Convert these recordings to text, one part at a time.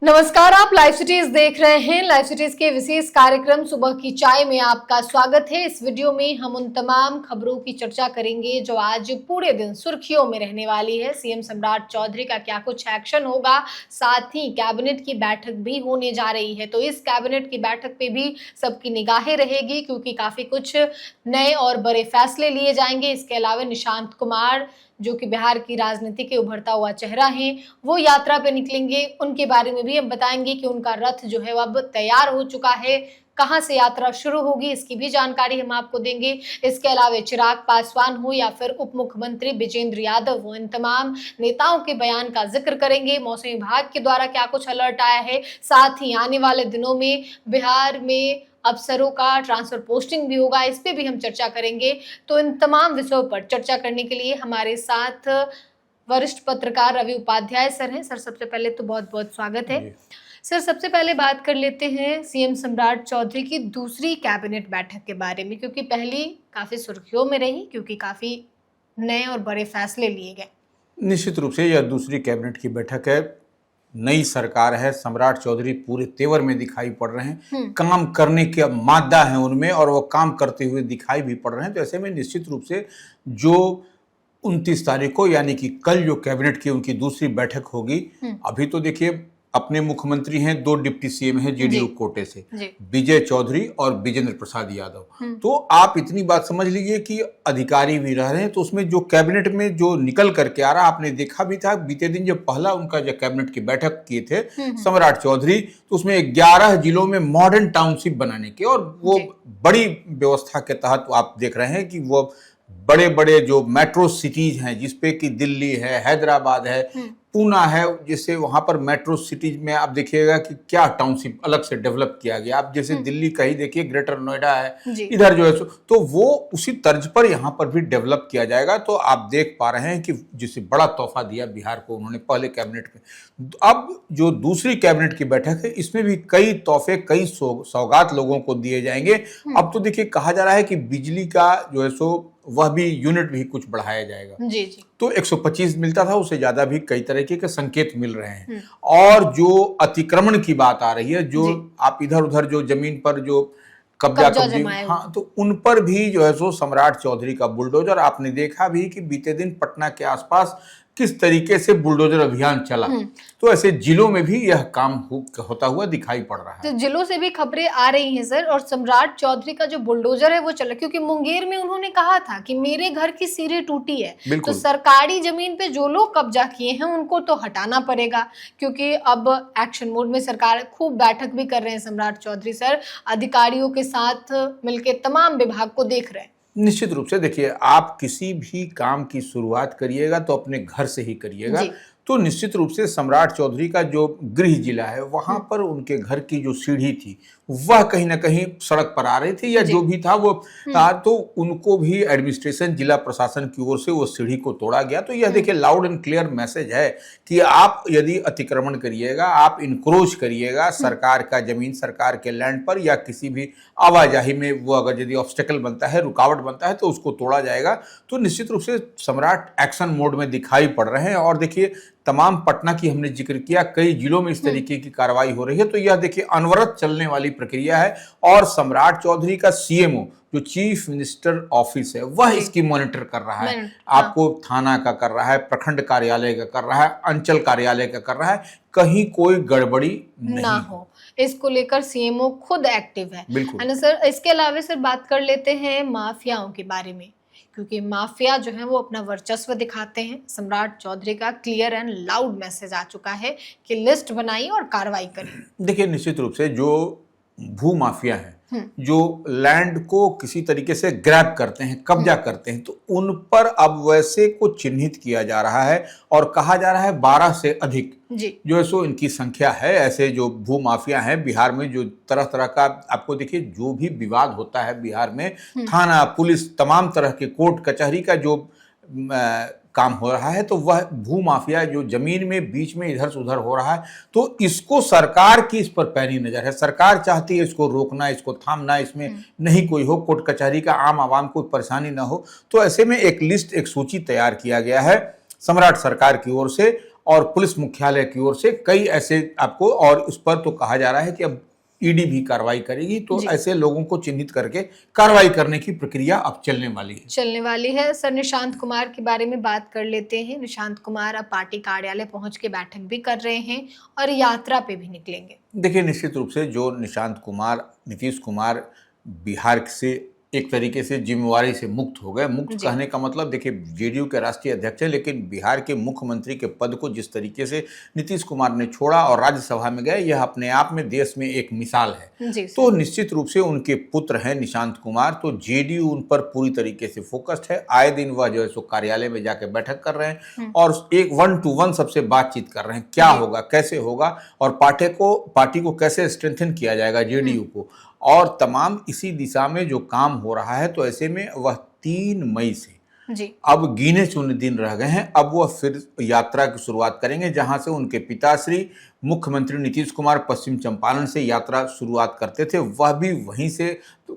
नमस्कार, आप live cities देख रहे हैं। लाइव सिटीज के विशेष कार्यक्रम सुबह की चाय में आपका स्वागत है। इस वीडियो में हम उन तमाम खबरों की चर्चा करेंगे जो आज पूरे दिन सुर्खियों में रहने वाली है। सीएम सम्राट चौधरी का क्या कुछ एक्शन होगा, साथ ही कैबिनेट की बैठक भी होने जा रही है। तो इस कैबिनेट की बैठक पे भी सबकी निगाहें रहेगी क्योंकि काफी कुछ नए और बड़े फैसले लिए जाएंगे। इसके अलावा निशांत कुमार जो कि बिहार की राजनीति के उभरता हुआ चेहरा है, वो यात्रा पे निकलेंगे। उनके बारे में भी हम बताएंगे कि उनका रथ जो है वो अब तैयार हो चुका है, कहां से यात्रा शुरू होगी इसकी भी जानकारी हम आपको देंगे। इसके अलावा चिराग पासवान हो या फिर उप मुख्यमंत्री विजेंद्र यादव हो, इन तमाम नेताओं के बयान का जिक्र करेंगे। मौसम विभाग के द्वारा क्या कुछ अलर्ट आया है, साथ ही आने वाले दिनों में बिहार में अफसरों का ट्रांसफर पोस्टिंग भी होगा, इस पे भी हम चर्चा करेंगे। तो इन तमाम विषयों पर चर्चा करने के लिए हमारे साथ वरिष्ठ पत्रकार रवि उपाध्याय सर हैं। सर, सबसे पहले तो बहुत बहुत स्वागत है। सर, सबसे पहले बात कर लेते हैं सीएम सम्राट चौधरी की दूसरी कैबिनेट बैठक के बारे में, क्योंकि पहली काफी सुर्खियों में रही क्योंकि काफी नए और बड़े फैसले लिए गए। निश्चित रूप से यह दूसरी कैबिनेट की बैठक है। नई सरकार है, सम्राट चौधरी पूरे तेवर में दिखाई पड़ रहे हैं, काम करने का मादा है उनमें और वो काम करते हुए दिखाई भी पड़ रहे हैं। तो ऐसे में निश्चित रूप से जो 29 तारीख को यानी कि कल जो कैबिनेट की उनकी दूसरी बैठक होगी, अभी तो देखिए अपने मुख्यमंत्री हैं, 2 डिप्टी सीएम हैं जेडीयू कोटे से, विजय चौधरी और विजेंद्र प्रसाद यादव। तो आप इतनी बात समझ लीजिए कि अधिकारी भी रह रहे हैं। तो उसमें जो कैबिनेट में जो निकल करके आ रहा, आपने देखा भी था बीते दिन जब पहला उनका जो कैबिनेट की बैठक किए थे सम्राट चौधरी, तो उसमें 11 जिलों में मॉडर्न टाउनशिप बनाने के और वो बड़ी व्यवस्था के तहत आप देख रहे हैं कि वो बड़े बड़े जो मेट्रो सिटीज हैं, जिसपे कि दिल्ली है, हैदराबाद है, पूना है, जैसे वहां पर मेट्रो सिटीज में आप देखिएगा कि क्या टाउनशिप अलग से डेवलप किया गया। आप जैसे दिल्ली का ही देखिए, ग्रेटर नोएडा है इधर जो है, तो वो उसी तर्ज पर यहाँ पर भी डेवलप किया जाएगा। तो आप देख पा रहे हैं कि जिसे बड़ा तोहफा दिया बिहार को उन्होंने पहले कैबिनेट में। अब जो दूसरी कैबिनेट की बैठक है, इसमें भी कई तोहफे, कई सौगात लोगों को दिए जाएंगे। अब तो देखिए कहा जा रहा है कि बिजली का जो है सो वह भी यूनिट भी कुछ बढ़ाया जाएगा। जी। तो 125 मिलता था, उससे ज्यादा भी कई तरह के संकेत मिल रहे हैं। और जो अतिक्रमण की बात आ रही है, जो आप इधर उधर जो जमीन पर जो कब्जा हाँ, तो उन पर भी जो है सो सम्राट चौधरी का बुलडोजर। आपने देखा भी कि बीते दिन पटना के आसपास किस तरीके से बुलडोजर अभियान चला। तो ऐसे जिलों में भी यह काम होता हुआ दिखाई पड़ रहा है। तो जिलों से भी खबरें आ रही हैं सर, और सम्राट चौधरी का जो बुलडोजर है वो चला, क्योंकि मुंगेर में उन्होंने कहा था कि मेरे घर की सीढ़ी टूटी है, तो सरकारी जमीन पे जो लोग कब्जा किए हैं उनको तो हटाना पड़ेगा। क्योंकि अब एक्शन मोड में सरकार खूब बैठक भी कर रहे हैं सम्राट चौधरी सर, अधिकारियों के साथ मिलकर तमाम विभाग को देख रहे हैं। निश्चित रूप से देखिए, आप किसी भी काम की शुरुआत करिएगा तो अपने घर से ही करिएगा। तो निश्चित रूप से सम्राट चौधरी का जो गृह जिला है, वहां पर उनके घर की जो सीढ़ी थी वह कहीं ना कहीं सड़क पर आ रही थी या जो भी था वो तो उनको भी एडमिनिस्ट्रेशन, जिला प्रशासन की ओर से वो सीढ़ी को तोड़ा गया। तो यह देखिए लाउड एंड क्लियर मैसेज है कि आप यदि अतिक्रमण करिएगा, आप इनक्रोच करिएगा सरकार का जमीन, सरकार के लैंड पर, या किसी भी आवाजाही में वो अगर यदि ऑब्स्टेकल बनता है, रुकावट बनता है, तो उसको तोड़ा जाएगा। तो निश्चित रूप से सम्राट एक्शन मोड में दिखाई पड़ रहे हैं। और देखिए तमाम पटना की हमने जिक्र किया, कई जिलों में इस तरीके की कार्रवाई हो रही है। तो यह देखिए अनवरत चलने वाली प्रक्रिया है। और सम्राट चौधरी का सीएमओ जो चीफ मिनिस्टर ऑफिस है, वह इसकी मॉनिटर कर रहा है। आपको थाना का कर रहा है, प्रखंड कार्यालय का कर रहा है, अंचल कार्यालय का कर रहा है, कहीं कोई गड़बड़ी नहीं हो, इसको लेकर सीएमओ खुद एक्टिव है ना सर। इसके अलावा सर बात कर लेते हैं माफियाओं के बारे में, क्योंकि माफिया जो है वो अपना वर्चस्व दिखाते हैं। सम्राट चौधरी का क्लियर एंड लाउड मैसेज आ चुका है कि लिस्ट बनाइए और कार्रवाई करिए। देखिए निश्चित रूप से जो भू माफिया है, जो लैंड को किसी तरीके से ग्रैब करते हैं, कब्जा करते हैं, तो उन पर अब वैसे को चिन्हित किया जा रहा है और कहा जा रहा है 12 से अधिक जो है सो इनकी संख्या है। ऐसे जो भू माफिया हैं बिहार में, जो तरह तरह का आपको देखिए जो भी विवाद होता है बिहार में, थाना, पुलिस, तमाम तरह के कोर्ट कचहरी का जो काम हो रहा है, तो वह भू माफिया जो जमीन में बीच में इधर से उधर हो रहा है, तो इसको सरकार की इस पर पैनी नजर है। सरकार चाहती है इसको रोकना, इसको थामना, इसमें नहीं कोई हो, कोर्ट कचहरी का आम आवाम को परेशानी ना हो। तो ऐसे में एक लिस्ट, एक सूची तैयार किया गया है सम्राट सरकार की ओर से और पुलिस मुख्यालय की ओर से कई ऐसे आपको, और उस पर तो कहा जा रहा है कि अब ईडी भी कार्रवाई करेगी, तो ऐसे लोगों को चिन्हित करके कार्रवाई करने की प्रक्रिया अब चलने वाली है। सर, निशांत कुमार के बारे में बात कर लेते हैं। निशांत कुमार अब पार्टी कार्यालय पहुंच के बैठक भी कर रहे हैं और यात्रा पे भी निकलेंगे। देखिए, निश्चित रूप से जो निशांत कुमार, नीतीश कुमार बिहार से एक तरीके से जिम्मेवारी से मुक्त हो गए। मुक्त कहने का मतलब, देखिए, जेडीयू के राष्ट्रीय अध्यक्ष हैं, लेकिन बिहार के मुख्यमंत्री के पद को जिस तरीके से नीतीश कुमार ने छोड़ा और राज्यसभा में गए, यह अपने आप में देश में एक मिसाल है। तो निश्चित रूप से उनके पुत्र हैं निशांत कुमार, तो जेडीयू उन पर पूरी तरीके से फोकस्ड है। आए दिन वह जो है सो कार्यालय में जाकर बैठक कर रहे हैं और एक 1-to-1 सबसे बातचीत कर रहे हैं, क्या होगा, कैसे होगा और पार्टी को कैसे स्ट्रेंथन किया जाएगा, जेडीयू को, और तमाम इसी दिशा में जो काम हो रहा है। तो ऐसे में वह 3 मई से अब गिने चुने दिन रह गए हैं, अब वह फिर यात्रा की शुरुआत करेंगे, जहां से उनके पिताश्री मुख्यमंत्री नीतीश कुमार पश्चिम चंपारण से यात्रा शुरुआत करते थे, वह भी वहीं से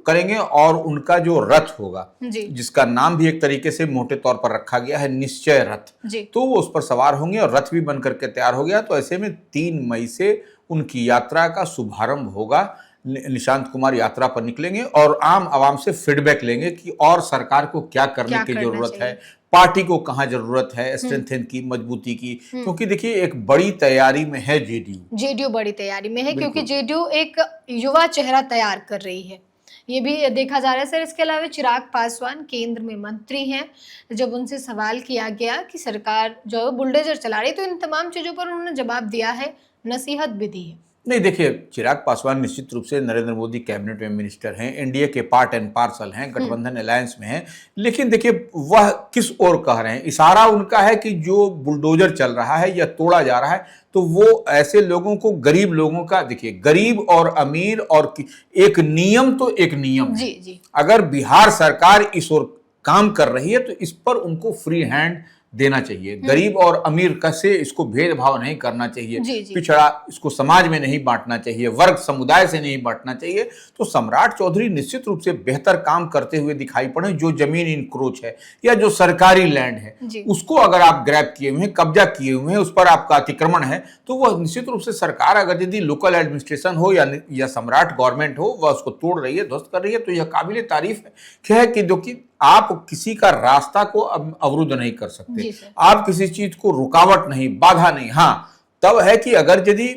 करेंगे। और उनका जो रथ होगा, जिसका नाम भी एक तरीके से मोटे तौर पर रखा गया है निश्चय रथ, तो वो उस पर सवार होंगे और रथ भी बनकर के तैयार हो गया। तो ऐसे में 3 मई से उनकी यात्रा का शुभारंभ होगा। निशांत कुमार यात्रा पर निकलेंगे और आम आवाम से फीडबैक लेंगे कि और सरकार को क्या करने की जरूरत है, पार्टी को कहाँ जरूरत है स्ट्रेंथन की, मजबूती की, क्योंकि देखिए एक बड़ी तैयारी में है जेडीयू बड़ी तैयारी में है, क्योंकि जेडीयू एक युवा चेहरा तैयार कर रही है, ये भी देखा जा रहा है। सर, इसके अलावा चिराग पासवान केंद्र में मंत्री हैं। जब उनसे सवाल किया गया कि सरकार जो बुलडोजर चला रही, तो इन तमाम चीजों पर उन्होंने जवाब दिया है, नसीहत भी दी है। नहीं, देखिए, चिराग पासवान निश्चित रूप से नरेंद्र मोदी कैबिनेट में मिनिस्टर हैं, एनडीए के पार्ट एंड पार्सल हैं, गठबंधन अलायंस में हैं, लेकिन देखिए वह किस ओर कह रहे हैं, इशारा उनका है कि जो बुलडोजर चल रहा है या तोड़ा जा रहा है, तो वो ऐसे लोगों को, गरीब लोगों का, देखिए गरीब और अमीर और एक नियम तो एक नियम है। अगर बिहार सरकार इस ओर काम कर रही है तो इस पर उनको फ्री हैंड देना चाहिए। गरीब और अमीर कैसे, इसको भेदभाव नहीं करना चाहिए, पिछड़ा इसको समाज में नहीं बांटना चाहिए, वर्ग समुदाय से नहीं बांटना चाहिए। तो सम्राट चौधरी निश्चित रूप से बेहतर काम करते हुए दिखाई पड़े। जो जमीन इंक्रोच है या जो सरकारी लैंड है, उसको अगर आप ग्रैब किए हुए हैं, कब्जा किए हुए हैं, उस पर आपका अतिक्रमण है, तो वह निश्चित रूप से सरकार, अगर यदि लोकल एडमिनिस्ट्रेशन हो या सम्राट गवर्नमेंट हो, वह उसको तोड़ रही है, ध्वस्त कर रही है, तो यह काबिले तारीफ है कि जो कि आप किसी का रास्ता को अवरुद्ध नहीं कर सकते, आप किसी चीज को रुकावट नहीं, बाधा नहीं। हाँ, तब है कि अगर यदि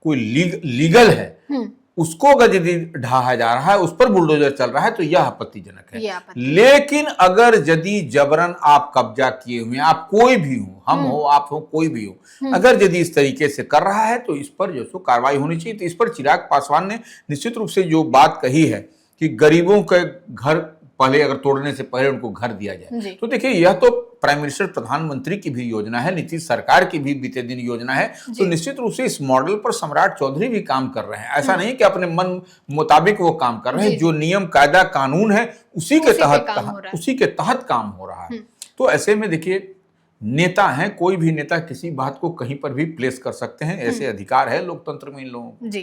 कोई लीगल है, उसको अगर यदि ढाहा जा रहा है, उस पर बुलडोजर चल रहा है, तो यह आपत्तिजनक है। लेकिन अगर यदि जबरन आप कब्जा किए हुए, आप कोई भी हो, हम हो, आप हो, कोई भी हो, अगर यदि इस तरीके से कर रहा है, तो इस पर जो सो कार्रवाई होनी चाहिए। तो इस पर चिराग पासवान ने निश्चित रूप से जो बात कही है कि गरीबों के घर पहले, अगर तोड़ने से पहले उनको घर दिया जाए, तो देखिए यह तो प्राइम मिनिस्टर, प्रधानमंत्री की भी योजना है, नीतीश सरकार की भी बीते दिन योजना है। तो निश्चित रूप से इस मॉडल पर सम्राट चौधरी भी काम कर रहे हैं। ऐसा नहीं कि अपने मन मुताबिक वो काम कर रहे हैं, जो नियम कायदा कानून है उसी के तहत काम हो रहा है। तो ऐसे में देखिए, नेता हैं, कोई भी नेता किसी बात को कहीं पर भी प्लेस कर सकते हैं, ऐसे अधिकार है लोकतंत्र में इन लोगों को। जी,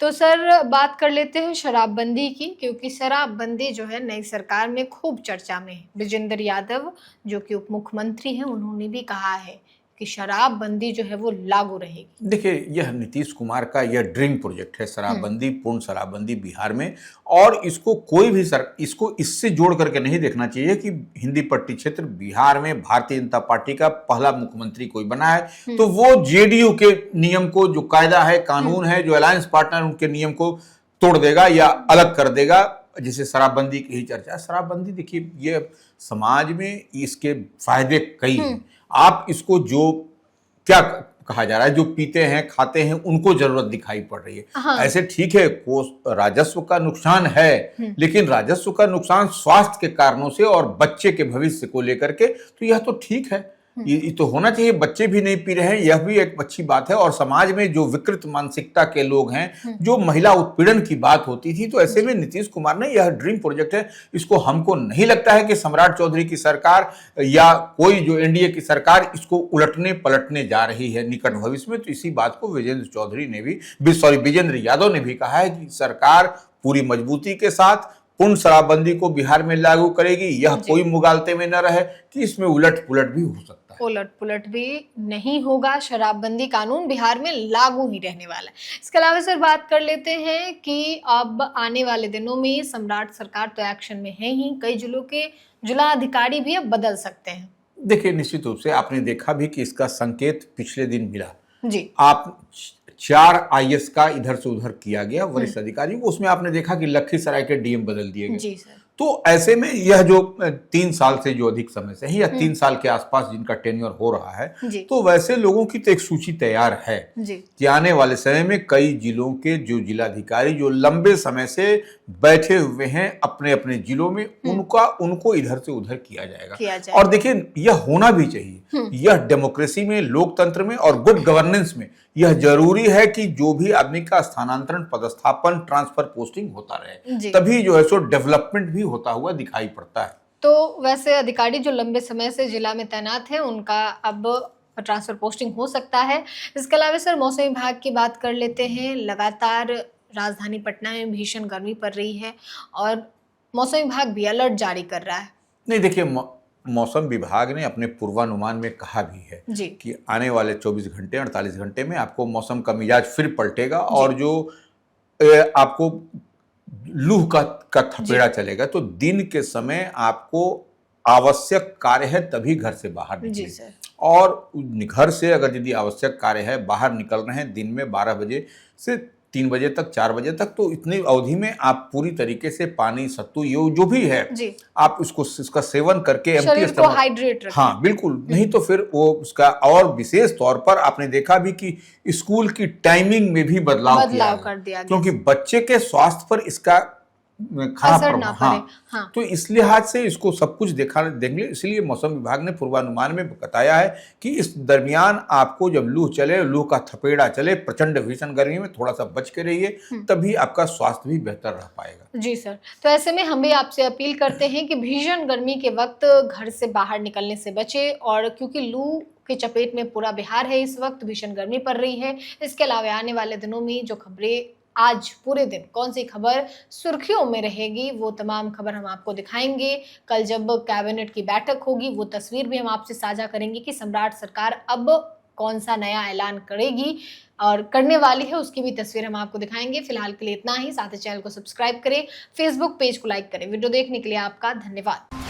तो सर बात कर लेते हैं शराबबंदी की, क्योंकि शराबबंदी जो है नई सरकार में खूब चर्चा में है। विजेंद्र यादव जो कि उप मुख्यमंत्री हैं, उन्होंने भी कहा है कि शराबबंदी जो है वो लागू रहेगी। देखिए, यह नीतीश कुमार का यह ड्रीम प्रोजेक्ट है, शराबबंदी, पूर्ण शराबबंदी बिहार में। और इसको कोई भी इसको इससे जोड़ करके नहीं देखना चाहिए कि हिंदी पट्टी क्षेत्र बिहार में भारतीय जनता पार्टी का पहला मुख्यमंत्री कोई बना है तो वो जेडीयू के नियम को, जो कायदा है, कानून है, जो अलायंस पार्टनर उनके नियम को तोड़ देगा या अलग कर देगा। जैसे शराबबंदी की ही चर्चा, शराबबंदी देखिए, ये समाज में इसके फायदे कई हैं। आप इसको, जो क्या कहा जा रहा है, जो पीते हैं, खाते हैं, उनको जरूरत दिखाई पड़ रही है। ऐसे ठीक है, राजस्व का नुकसान है, लेकिन राजस्व का नुकसान स्वास्थ्य के कारणों से और बच्चे के भविष्य को लेकर के, तो यह तो ठीक है, ये तो होना चाहिए। बच्चे भी नहीं पी रहे हैं, यह भी एक अच्छी बात है। और समाज में जो विकृत मानसिकता के लोग हैं, जो महिला उत्पीड़न की बात होती थी, तो ऐसे में नीतीश कुमार ने, यह ड्रीम प्रोजेक्ट है, इसको हमको नहीं लगता है कि सम्राट चौधरी की सरकार या कोई जो एनडीए की सरकार इसको उलटने पलटने जा रही है निकट भविष्य में। तो इसी बात को विजेंद्र यादव ने भी कहा है कि सरकार पूरी मजबूती के साथ, पूर्ण शराबबंदी को बिहार में लागू करेगी, यह जी। कोई मुगालते में न रहे कि इसमें उलट पुलट भी हो सकता है। उलट पुलट भी नहीं होगा, शराबबंदी कानून बिहार में लागू ही रहने वाला है। इसके अलावा सर बात कर लेते हैं कि अब आने वाले दिनों में सम्राट सरकार तो एक्शन में है ही, कई जिलों के जिलाधिकारी भी अब बदल सकते हैं। देखिए, निश्चित रूप से आपने देखा भी कि इसका संकेत पिछले दिन मिला। जी। आप 4 आईएएस का इधर से उधर किया गया वरिष्ठ अधिकारी, उसमें आपने देखा कि लखीसराय के डीएम बदल दिए गए। जी सर। तो ऐसे में यह जो 3 साल से जो अधिक समय से है या 3 साल के आसपास जिनका टेन्योर हो रहा है, जी। तो वैसे लोगों की तो एक सूची तैयार है जी। कि आने वाले समय में कई जिलों के जो जिलाधिकारी जो लंबे समय से बैठे हुए हैं अपने अपने जिलों में, उनको इधर से उधर किया जाएगा। और देखिए, यह होना भी चाहिए। यह डेमोक्रेसी में, लोकतंत्र में और गुड गवर्नेंस में यह जरूरी है कि जो भी आदमी का स्थानांतरण, पदस्थापन, ट्रांसफर, पोस्टिंग होता रहे, तभी जो है सो डेवलपमेंट भी होता हुआ दिखाई पड़ता है। तो वैसे अधिकारी जो लंबे समय से जिला में तैनात हैं, उनका अब ट्रांसफर पोस्टिंग हो सकता है। इसके अलावा सर मौसम विभाग की बात कर लेते हैं। लगातार राजधानी पटना में भीषण गर्मी पड़ रही है और मौसम विभाग भी अलर्ट जारी कर रहा है। नहीं, देखिए, मौसम विभाग ने अपने पूर्वानुमान में कहा भी है कि आने वाले 24 घंटे 48 घंटे में आपको मौसम का मिजाज फिर पलटेगा और जो आपको लू का थपेड़ा चलेगा। तो दिन के समय आपको आवश्यक कार्य है तभी घर से बाहर निकलें। और घर से अगर यदि आवश्यक कार्य है, बाहर निकल रहे हैं दिन में 12 बजे से 3 बजे तक, 4 बजे तक, तो इतनी अवधि में आप पूरी तरीके से पानी, सत्तू, जो भी है आप इसका सेवन करके शरीर को हाइड्रेट रखें। हाँ बिल्कुल, नहीं तो फिर वो उसका, और विशेष तौर पर आपने देखा भी कि स्कूल की टाइमिंग में भी बदलाव कर दिया, क्योंकि बच्चे के स्वास्थ्य पर इसका खराब प्रभाव। हाँ। तो इस लिहाज से इसको सब कुछ देंगे। इसलिए मौसम विभाग ने पूर्वानुमान में बताया है कि इस दरमियान आपको जब लू चले, लू का थपेड़ा चले, प्रचंड भीषण गर्मी में थोड़ा सा बच के रहिए, तभी आपका स्वास्थ्य भी बेहतर रह पाएगा। जी सर। तो ऐसे में हम भी आपसे अपील करते हैं कि भीषण गर्मी के वक्त घर से बाहर निकलने से बचे, और क्योंकि लू की चपेट में पूरा बिहार है इस वक्त, भीषण गर्मी पड़ रही है। इसके अलावा आने वाले दिनों में जो खबरें, आज पूरे दिन कौन सी खबर सुर्खियों में रहेगी, वो तमाम खबर हम आपको दिखाएंगे। कल जब कैबिनेट की बैठक होगी, वो तस्वीर भी हम आपसे साझा करेंगे कि सम्राट सरकार अब कौन सा नया ऐलान करेगी और करने वाली है, उसकी भी तस्वीर हम आपको दिखाएंगे। फिलहाल के लिए इतना ही। साथ ही चैनल को सब्सक्राइब करें, फेसबुक पेज को लाइक करें। वीडियो देखने के लिए आपका धन्यवाद।